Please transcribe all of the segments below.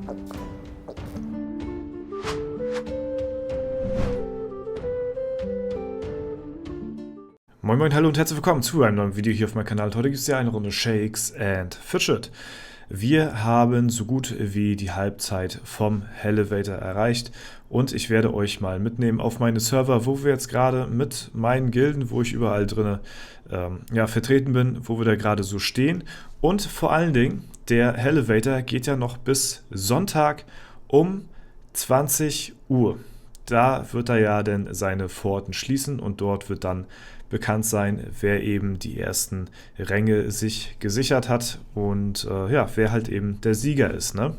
Moin Moin, hallo und herzlich willkommen zu einem neuen Video hier auf meinem Kanal. Heute gibt es ja eine Runde Shakes and Fidget. Wir haben so gut wie die Halbzeit vom Elevator erreicht und ich werde euch mal mitnehmen auf meine Server, wo wir jetzt gerade mit meinen Gilden, wo ich überall drin vertreten bin, wo wir da gerade so stehen. Und vor allen Dingen, der Elevator geht ja noch bis Sonntag um 20 Uhr. Da wird er ja dann seine Pforten schließen und dort wird dann bekannt sein, wer eben die ersten Ränge sich gesichert hat und wer halt eben der Sieger ist, ne?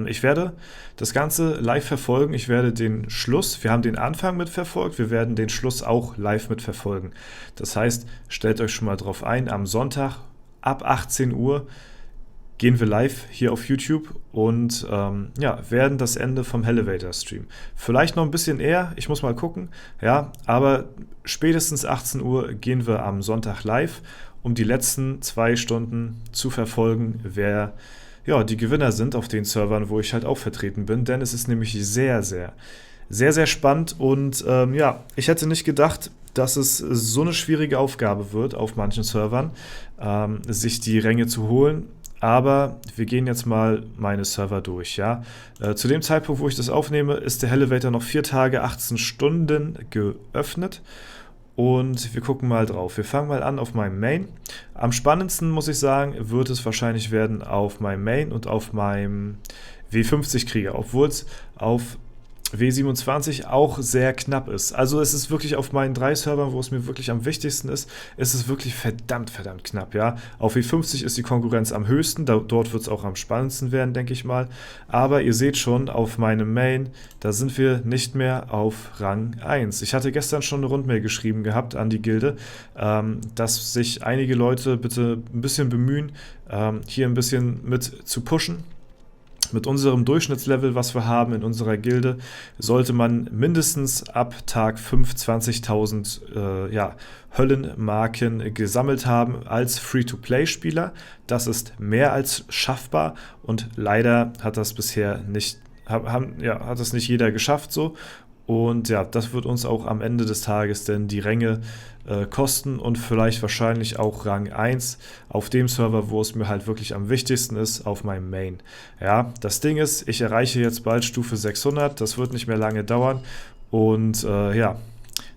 Ich werde das Ganze live verfolgen, ich werde den Schluss, wir haben den Anfang mitverfolgt, wir werden den Schluss auch live mitverfolgen. Das heißt, stellt euch schon mal drauf ein, am Sonntag ab 18 Uhr gehen wir live hier auf YouTube und werden das Ende vom Elevator streamen. Vielleicht noch ein bisschen eher, ich muss mal gucken, ja, aber spätestens 18 Uhr gehen wir am Sonntag live, um die letzten 2 Stunden zu verfolgen, wer die Gewinner sind auf den Servern, wo ich halt auch vertreten bin, denn es ist nämlich sehr, sehr spannend und ich hätte nicht gedacht, dass es so eine schwierige Aufgabe wird auf manchen Servern, sich die Ränge zu holen. Aber wir gehen jetzt mal meine Server durch, ja. Zu dem Zeitpunkt, wo ich das aufnehme, ist der Elevator noch 4 Tage, 18 Stunden geöffnet. Und wir gucken mal drauf. Wir fangen mal an auf meinem Main. Am spannendsten, muss ich sagen, wird es wahrscheinlich werden auf meinem Main und auf meinem W50-Krieger, obwohl es auf W27 auch sehr knapp ist. Also es ist wirklich auf meinen 3 Servern, wo es mir wirklich am wichtigsten ist, ist es wirklich verdammt knapp, ja. Auf W50 ist die Konkurrenz am höchsten, dort wird es auch am spannendsten werden, denke ich mal. Aber ihr seht schon, auf meinem Main, da sind wir nicht mehr auf Rang 1. Ich hatte gestern schon eine Rundmail geschrieben gehabt an die Gilde, dass sich einige Leute bitte ein bisschen bemühen, hier ein bisschen mit zu pushen. Mit unserem Durchschnittslevel, was wir haben in unserer Gilde, sollte man mindestens ab Tag 5 20.000 Höllenmarken gesammelt haben als Free-to-Play-Spieler. Das ist mehr als schaffbar und leider hat das bisher nicht, hat das nicht jeder geschafft so. Und ja, das wird uns auch am Ende des Tages denn die Ränge kosten und vielleicht wahrscheinlich auch Rang 1 auf dem Server, wo es mir halt wirklich am wichtigsten ist, auf meinem Main. Ja, das Ding ist, ich erreiche jetzt bald Stufe 600, das wird nicht mehr lange dauern und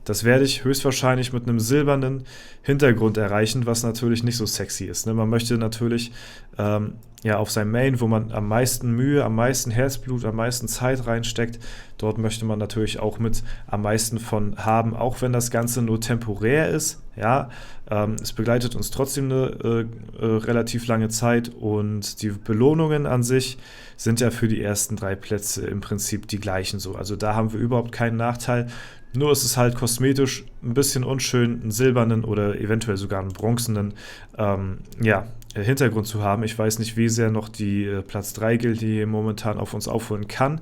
das werde ich höchstwahrscheinlich mit einem silbernen Hintergrund erreichen, was natürlich nicht so sexy ist, ne? Man möchte natürlich auf sein Main, wo man am meisten Mühe, am meisten Herzblut, am meisten Zeit reinsteckt, dort möchte man natürlich auch mit am meisten von haben, auch wenn das Ganze nur temporär ist. Ja, es begleitet uns trotzdem eine relativ lange Zeit und die Belohnungen an sich sind ja für die ersten 3 Plätze im Prinzip die gleichen so. Also da haben wir überhaupt keinen Nachteil. Nur ist es halt kosmetisch ein bisschen unschön, einen silbernen oder eventuell sogar einen bronzenen Hintergrund zu haben. Ich weiß nicht, wie sehr noch die Platz 3 Gilde hier momentan auf uns aufholen kann,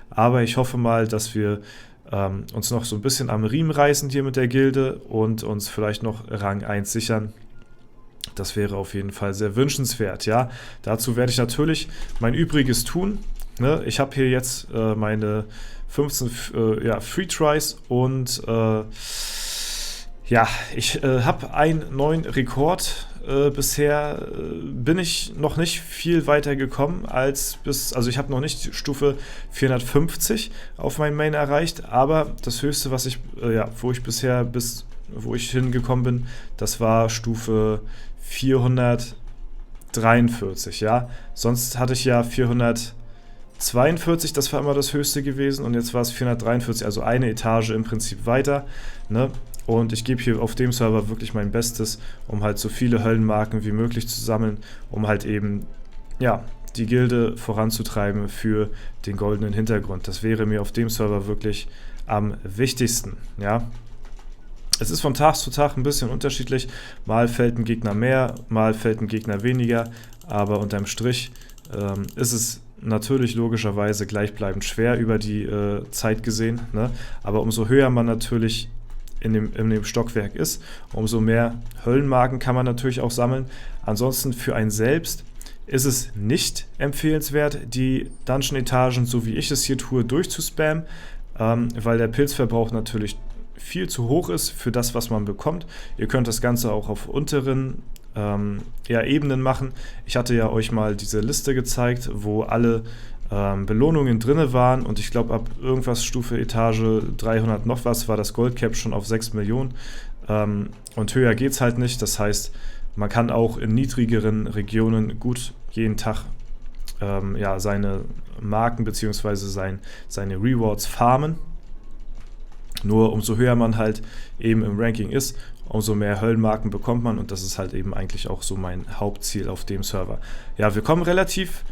aber ich hoffe mal, dass wir uns noch so ein bisschen am Riemen reißen hier mit der Gilde und uns vielleicht noch Rang 1 sichern. Das wäre auf jeden Fall sehr wünschenswert, ja. Dazu werde ich natürlich mein Übriges tun. Ne? Ich habe hier jetzt meine 15 Free Tries und ich habe einen neuen Rekord. Bisher bin ich noch nicht viel weiter gekommen also ich habe noch nicht Stufe 450 auf meinem Main erreicht, aber das höchste, was ich, wo ich hingekommen bin, das war Stufe 443, ja. Sonst hatte ich ja 442, das war immer das höchste gewesen und jetzt war es 443, also eine Etage im Prinzip weiter, ne? Und ich gebe hier auf dem Server wirklich mein Bestes, um halt so viele Höllenmarken wie möglich zu sammeln, um halt eben, die Gilde voranzutreiben für den goldenen Hintergrund. Das wäre mir auf dem Server wirklich am wichtigsten, ja. Es ist von Tag zu Tag ein bisschen unterschiedlich, mal fällt ein Gegner mehr, mal fällt ein Gegner weniger, aber unterm Strich ist es natürlich logischerweise gleichbleibend schwer über die Zeit gesehen, ne? Aber umso höher man natürlich in dem Stockwerk ist, umso mehr Höllenmarken kann man natürlich auch sammeln. Ansonsten für einen selbst ist es nicht empfehlenswert, die Dungeon-Etagen, so wie ich es hier tue, durchzuspammen, weil der Pilzverbrauch natürlich viel zu hoch ist für das, was man bekommt. Ihr könnt das Ganze auch auf unteren Ebenen machen. Ich hatte ja euch mal diese Liste gezeigt, wo alle Belohnungen drin waren, und ich glaube, ab irgendwas Stufe Etage 300 noch was war das Goldcap schon auf 6 Millionen, und höher geht es halt nicht. Das heißt, man kann auch in niedrigeren Regionen gut jeden Tag seine Marken bzw. seine Rewards farmen. Nur umso höher man halt eben im Ranking ist, umso mehr Höllenmarken bekommt man, und das ist halt eben eigentlich auch so mein Hauptziel auf dem Server. Ja, wir kommen relativ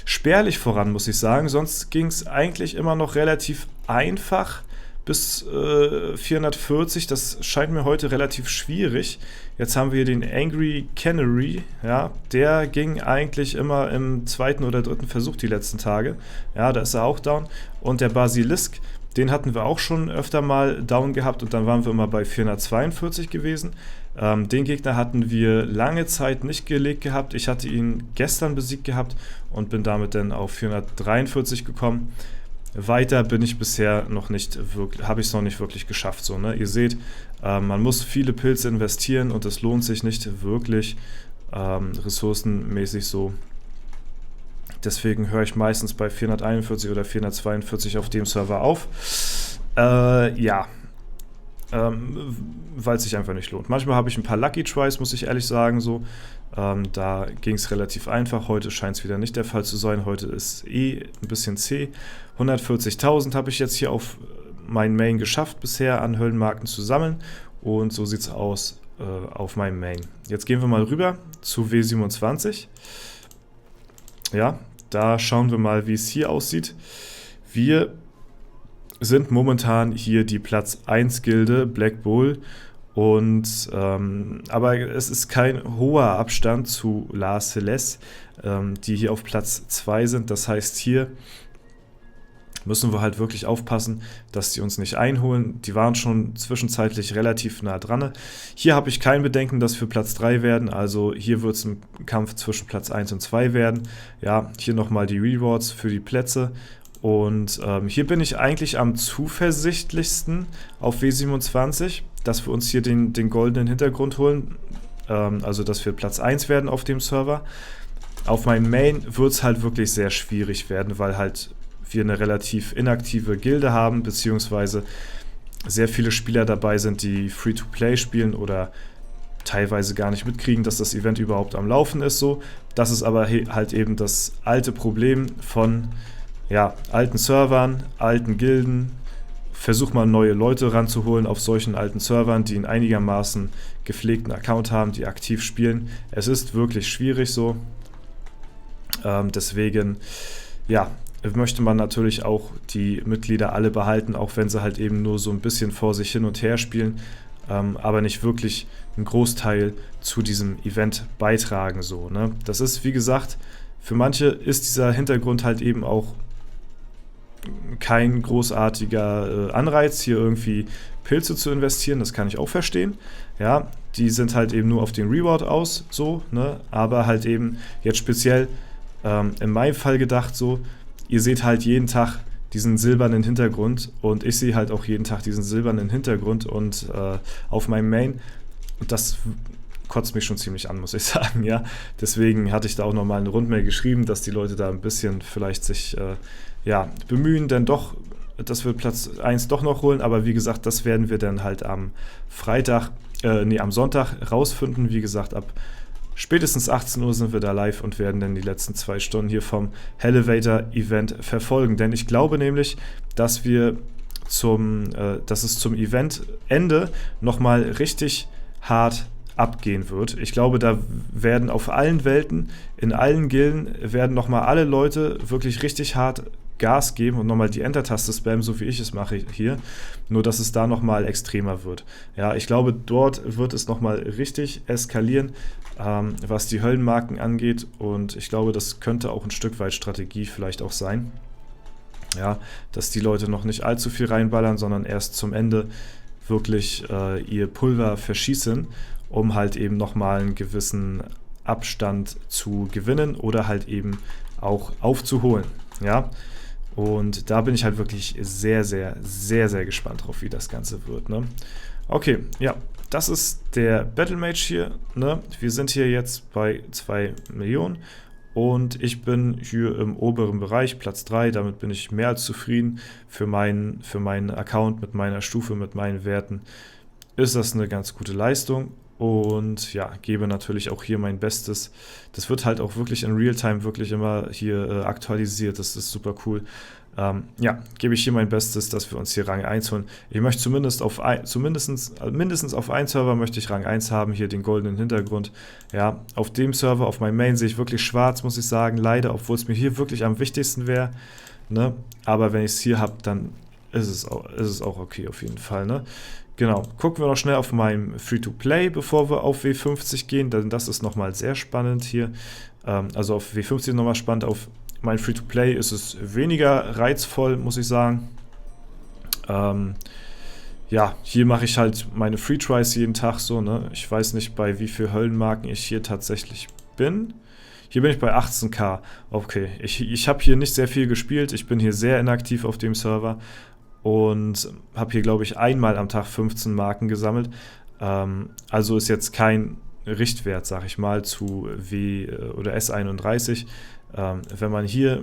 spärlich voran, muss ich sagen, sonst ging es eigentlich immer noch relativ einfach bis 440, das scheint mir heute relativ schwierig. Jetzt haben wir hier den Angry Canary, ja, der ging eigentlich immer im zweiten oder dritten Versuch die letzten Tage, ja, da ist er auch down, und der Basilisk, den hatten wir auch schon öfter mal down gehabt, und dann waren wir immer bei 442 gewesen. Den Gegner hatten wir lange Zeit nicht gelegt gehabt. Ich hatte ihn gestern besiegt gehabt und bin damit dann auf 443 gekommen. Weiter bin ich bisher noch nicht wirklich, habe ich es noch nicht wirklich geschafft. So, ne? Ihr seht, man muss viele Pilze investieren, und es lohnt sich nicht wirklich ressourcenmäßig so. Deswegen höre ich meistens bei 441 oder 442 auf dem Server auf. Weil es sich einfach nicht lohnt. Manchmal habe ich ein paar Lucky Tries, muss ich ehrlich sagen. So. Da ging es relativ einfach. Heute scheint es wieder nicht der Fall zu sein. Heute ist ein bisschen zäh. 140.000 habe ich jetzt hier auf mein Main geschafft bisher an Höllenmarken zu sammeln. Und so sieht es aus auf meinem Main. Jetzt gehen wir mal rüber zu W27. Ja, da schauen wir mal, wie es hier aussieht. Wir sind momentan hier die Platz 1 Gilde, Black Bull. Und aber es ist kein hoher Abstand zu La Celeste, die hier auf Platz 2 sind. Das heißt, hier müssen wir halt wirklich aufpassen, dass die uns nicht einholen. Die waren schon zwischenzeitlich relativ nah dran. Hier habe ich kein Bedenken, dass wir Platz 3 werden. Also hier wird es ein Kampf zwischen Platz 1 und 2 werden. Ja, hier nochmal die Rewards für die Plätze. Und hier bin ich eigentlich am zuversichtlichsten auf W27, dass wir uns hier den goldenen Hintergrund holen. Also dass wir Platz 1 werden auf dem Server. Auf meinem Main wird es halt wirklich sehr schwierig werden, weil halt wir eine relativ inaktive Gilde haben, beziehungsweise sehr viele Spieler dabei sind, die Free-to-Play spielen oder teilweise gar nicht mitkriegen, dass das Event überhaupt am Laufen ist. So. Das ist aber halt eben das alte Problem von alten Servern, alten Gilden. Versuch mal neue Leute ranzuholen auf solchen alten Servern, die einen einigermaßen gepflegten Account haben, die aktiv spielen. Es ist wirklich schwierig so. Deswegen, möchte man natürlich auch die Mitglieder alle behalten, auch wenn sie halt eben nur so ein bisschen vor sich hin und her spielen, aber nicht wirklich einen Großteil zu diesem Event beitragen. So, ne? Das ist, wie gesagt, für manche ist dieser Hintergrund halt eben auch kein großartiger Anreiz, hier irgendwie Pilze zu investieren. Das kann ich auch verstehen. Ja, die sind halt eben nur auf den Reward aus, so, ne? Aber halt eben jetzt speziell in meinem Fall gedacht so, ihr seht halt jeden Tag diesen silbernen Hintergrund, und ich sehe halt auch jeden Tag diesen silbernen Hintergrund und auf meinem Main, und das kotzt mich schon ziemlich an, muss ich sagen, ja. Deswegen hatte ich da auch nochmal eine Rundmail geschrieben, dass die Leute da ein bisschen vielleicht sich bemühen, denn doch, dass wir Platz 1 doch noch holen, aber wie gesagt, das werden wir dann halt am Sonntag rausfinden. Wie gesagt, ab spätestens 18 Uhr sind wir da live und werden dann die letzten 2 Stunden hier vom Elevator-Event verfolgen. Denn ich glaube nämlich, dass es zum Eventende nochmal richtig hart abgehen wird. Ich glaube, da werden auf allen Welten, in allen Gilden, werden nochmal alle Leute wirklich richtig hart Gas geben und nochmal die Enter-Taste spammen, so wie ich es mache hier, nur dass es da nochmal extremer wird. Ja, ich glaube, dort wird es nochmal richtig eskalieren, was die Höllenmarken angeht, und ich glaube, das könnte auch ein Stück weit Strategie vielleicht auch sein, ja, dass die Leute noch nicht allzu viel reinballern, sondern erst zum Ende wirklich ihr Pulver verschießen, um halt eben nochmal einen gewissen Abstand zu gewinnen oder halt eben auch aufzuholen. Ja, und da bin ich halt wirklich sehr, sehr, sehr, sehr gespannt drauf, wie das Ganze wird. Ne? Okay, ja, das ist der Battlemage hier. Ne? Wir sind hier jetzt bei 2 Millionen und ich bin hier im oberen Bereich, Platz 3. Damit bin ich mehr als zufrieden für meinen Account mit meiner Stufe, mit meinen Werten. Ist das eine ganz gute Leistung. Und ja, gebe natürlich auch hier mein Bestes. Das wird halt auch wirklich in Realtime wirklich immer hier aktualisiert. Das ist super cool. Ja, gebe ich hier mein Bestes, dass wir uns hier Rang 1 holen. Ich möchte mindestens auf einem Server möchte ich Rang 1 haben, hier den goldenen Hintergrund. Ja, auf dem Server, auf meinem Main sehe ich wirklich schwarz, muss ich sagen, leider, obwohl es mir hier wirklich am wichtigsten wäre. Ne? Aber wenn ich es hier habe, dann ist es auch okay auf jeden Fall. Ne? Genau, gucken wir noch schnell auf meinem Free-to-Play, bevor wir auf W50 gehen, denn das ist nochmal sehr spannend hier. Also auf W50 nochmal spannend, auf mein Free-to-Play ist es weniger reizvoll, muss ich sagen. Ja, hier mache ich halt meine Free-Tries jeden Tag so, ne? Ich weiß nicht, bei wie viel Höllenmarken ich hier tatsächlich bin. Hier bin ich bei 18.000. Okay, ich habe hier nicht sehr viel gespielt, ich bin hier sehr inaktiv auf dem Server. Und habe hier, glaube ich, einmal am Tag 15 Marken gesammelt. Also ist jetzt kein Richtwert, sag ich mal, zu W oder S31. Wenn man hier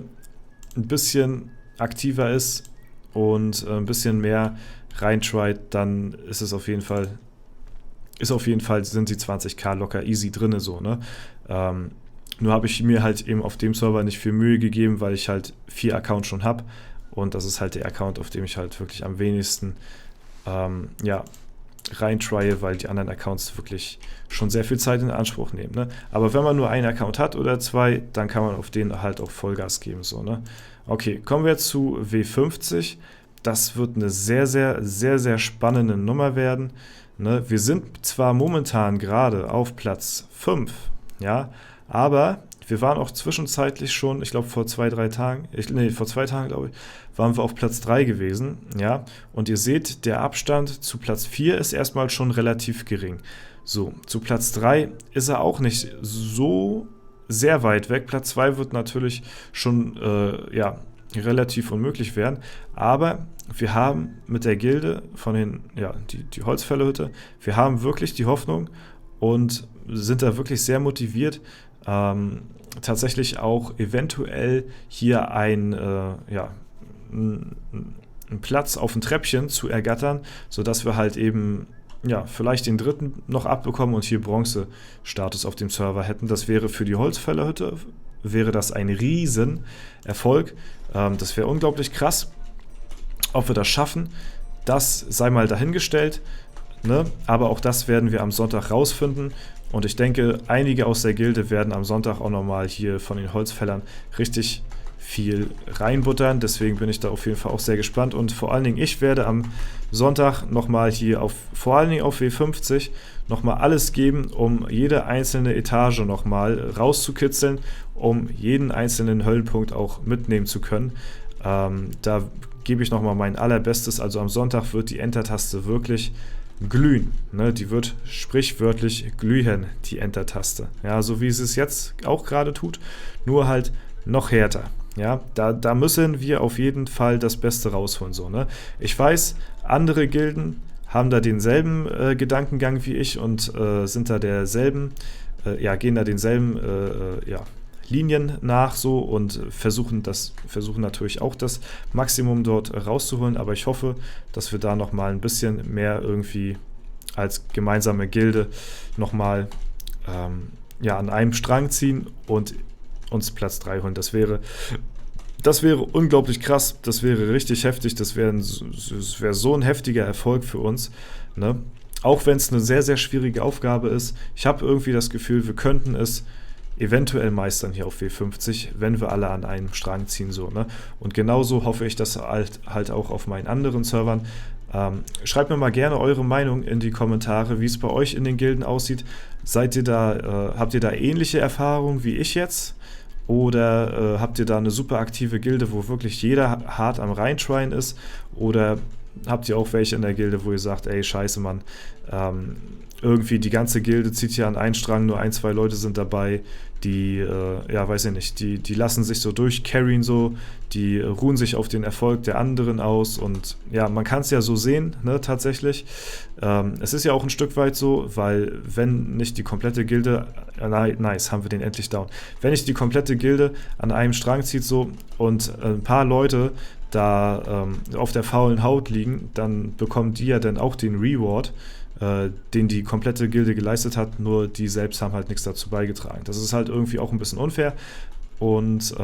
ein bisschen aktiver ist und ein bisschen mehr reintried, dann ist es auf jeden Fall, sind die 20.000 locker easy drinne so, ne? Nur habe ich mir halt eben auf dem Server nicht viel Mühe gegeben, weil ich halt 4 Accounts schon habe. Und das ist halt der Account, auf dem ich halt wirklich am wenigsten ja, reintrye, weil die anderen Accounts wirklich schon sehr viel Zeit in Anspruch nehmen. Ne? Aber wenn man nur einen Account hat oder 2, dann kann man auf den halt auch Vollgas geben. So, ne? Okay, kommen wir zu W50. Das wird eine sehr, sehr, sehr, sehr spannende Nummer werden. Ne? Wir sind zwar momentan gerade auf Platz 5, ja, aber wir waren auch zwischenzeitlich schon, ich glaube vor 2 Tagen, vor 2 Tagen, glaube ich, waren wir auf Platz 3 gewesen, ja, und ihr seht, der Abstand zu Platz 4 ist erstmal schon relativ gering. So, zu Platz 3 ist er auch nicht so sehr weit weg. Platz 2 wird natürlich schon, ja, relativ unmöglich werden, aber wir haben mit der Gilde von den, ja, die Holzfällerhütte, wir haben wirklich die Hoffnung und sind da wirklich sehr motiviert, tatsächlich auch eventuell hier ja, einen Platz auf dem Treppchen zu ergattern, sodass wir halt eben ja, vielleicht den 3. noch abbekommen und hier Bronze-Status auf dem Server hätten. Das wäre für die Holzfällerhütte, wäre das ein Riesenerfolg. Das wäre unglaublich krass. Ob wir das schaffen, das sei mal dahingestellt. Ne? Aber auch das werden wir am Sonntag rausfinden. Und ich denke, einige aus der Gilde werden am Sonntag auch nochmal hier von den Holzfällern richtig viel reinbuttern. Deswegen bin ich da auf jeden Fall auch sehr gespannt. Und vor allen Dingen, ich werde am Sonntag nochmal hier vor allen Dingen auf W50 nochmal alles geben, um jede einzelne Etage nochmal rauszukitzeln, um jeden einzelnen Höllenpunkt auch mitnehmen zu können. Da gebe ich nochmal mein allerbestes. Also am Sonntag wird die Enter-Taste wirklich glühen. Ne? Die wird sprichwörtlich glühen, die Enter-Taste. Ja, so wie es jetzt auch gerade tut, nur halt noch härter. Ja, da müssen wir auf jeden Fall das Beste rausholen. So, ne? Ich weiß, andere Gilden haben da denselben Gedankengang wie ich und sind da derselben, ja, gehen da denselben ja, Linien nach so und versuchen natürlich auch das Maximum dort rauszuholen, aber ich hoffe, dass wir da nochmal ein bisschen mehr irgendwie als gemeinsame Gilde nochmal ja, an einem Strang ziehen und uns Platz 3 holen. Das wäre unglaublich krass, das wäre richtig heftig, das wäre so ein heftiger Erfolg für uns, ne? Auch wenn es eine sehr, sehr schwierige Aufgabe ist. Ich habe irgendwie das Gefühl, wir könnten es eventuell meistern hier auf W50, wenn wir alle an einem Strang ziehen. So, ne? Und genauso hoffe ich das halt auch auf meinen anderen Servern. Schreibt mir mal gerne eure Meinung in die Kommentare, wie es bei euch in den Gilden aussieht. Habt ihr da ähnliche Erfahrungen wie ich jetzt? Oder habt ihr da eine super aktive Gilde, wo wirklich jeder hart am Reintryen ist? Oder habt ihr auch welche in der Gilde, wo ihr sagt, ey, scheiße, Mann, irgendwie die ganze Gilde zieht hier an einen Strang, nur ein, zwei Leute sind dabei, die, ja, weiß ich nicht, die lassen sich so durchcarryen so, die ruhen sich auf den Erfolg der anderen aus und ja, man kann es ja so sehen, ne, tatsächlich. Es ist ja auch ein Stück weit so, weil wenn nicht die komplette Gilde, nice, haben wir den endlich down, wenn nicht die komplette Gilde an einem Strang zieht so und ein paar Leute da auf der faulen Haut liegen, dann bekommen die ja dann auch den Reward, den die komplette Gilde geleistet hat, nur die selbst haben halt nichts dazu beigetragen. Das ist halt irgendwie auch ein bisschen unfair und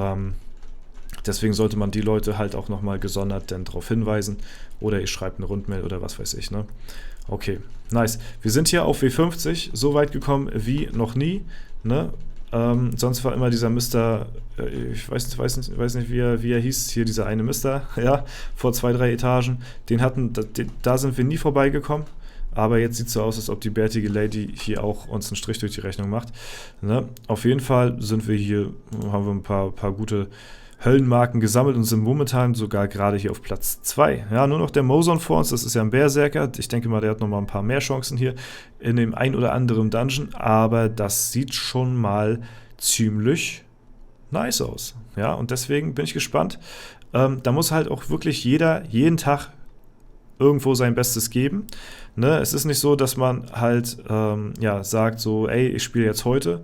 deswegen sollte man die Leute halt auch nochmal gesondert dann darauf hinweisen oder ihr schreibt eine Rundmail oder was weiß ich, ne? Okay, nice. Wir sind hier auf W50 so weit gekommen wie noch nie, ne? Sonst war immer dieser Mr., ich weiß nicht wie er hieß, hier dieser eine Mr., ja, vor 2, 3 Etagen, da sind wir nie vorbeigekommen. Aber jetzt sieht es so aus, als ob die bärtige Lady hier auch uns einen Strich durch die Rechnung macht. Ne? Auf jeden Fall sind wir hier, haben wir ein paar gute Höllenmarken gesammelt und sind momentan sogar gerade hier auf Platz 2. Ja, nur noch der Mozon vor uns, das ist ja ein Berserker. Ich denke mal, der hat nochmal ein paar mehr Chancen hier in dem ein oder anderen Dungeon. Aber das sieht schon mal ziemlich nice aus. Ja, und deswegen bin ich gespannt. Da muss halt auch wirklich jeder jeden Tag irgendwo sein Bestes geben. Ne? Es ist nicht so, dass man halt ja, sagt so, ey, ich spiele jetzt heute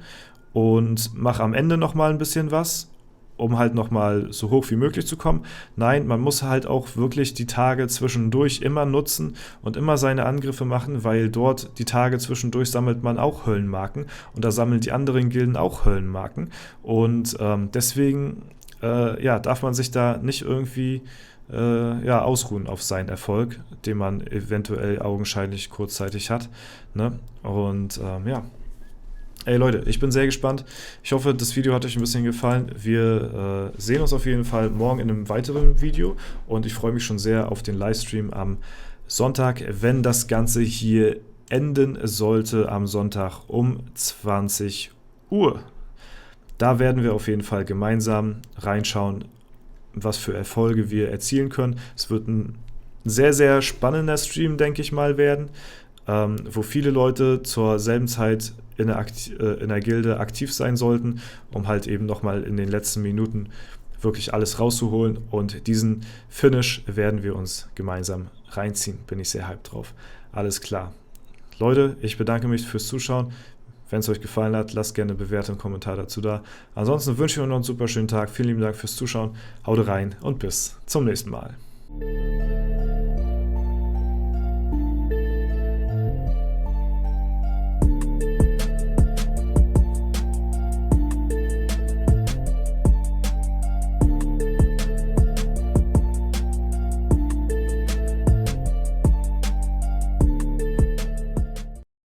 und mache am Ende nochmal ein bisschen was, um halt nochmal so hoch wie möglich zu kommen. Nein, man muss halt auch wirklich die Tage zwischendurch immer nutzen und immer seine Angriffe machen, weil dort die Tage zwischendurch sammelt man auch Höllenmarken und da sammeln die anderen Gilden auch Höllenmarken und deswegen ja, darf man sich da nicht irgendwie ja, ausruhen auf seinen Erfolg, den man eventuell augenscheinlich kurzzeitig hat. Ne? Und ja. Ey Leute, ich bin sehr gespannt. Ich hoffe, das Video hat euch ein bisschen gefallen. Wir sehen uns auf jeden Fall morgen in einem weiteren Video und ich freue mich schon sehr auf den Livestream am Sonntag, wenn das Ganze hier enden sollte am Sonntag um 20 Uhr. Da werden wir auf jeden Fall gemeinsam reinschauen, was für Erfolge wir erzielen können. Es wird ein sehr, sehr spannender Stream, denke ich mal, werden, wo viele Leute zur selben Zeit in der Gilde aktiv sein sollten, um halt eben nochmal in den letzten Minuten wirklich alles rauszuholen und diesen Finish werden wir uns gemeinsam reinziehen. Bin ich sehr hyped drauf. Alles klar. Leute, ich bedanke mich fürs Zuschauen. Wenn es euch gefallen hat, lasst gerne eine Bewertung und Kommentar dazu da. Ansonsten wünsche ich euch noch einen super schönen Tag. Vielen lieben Dank fürs Zuschauen. Haut rein und bis zum nächsten Mal.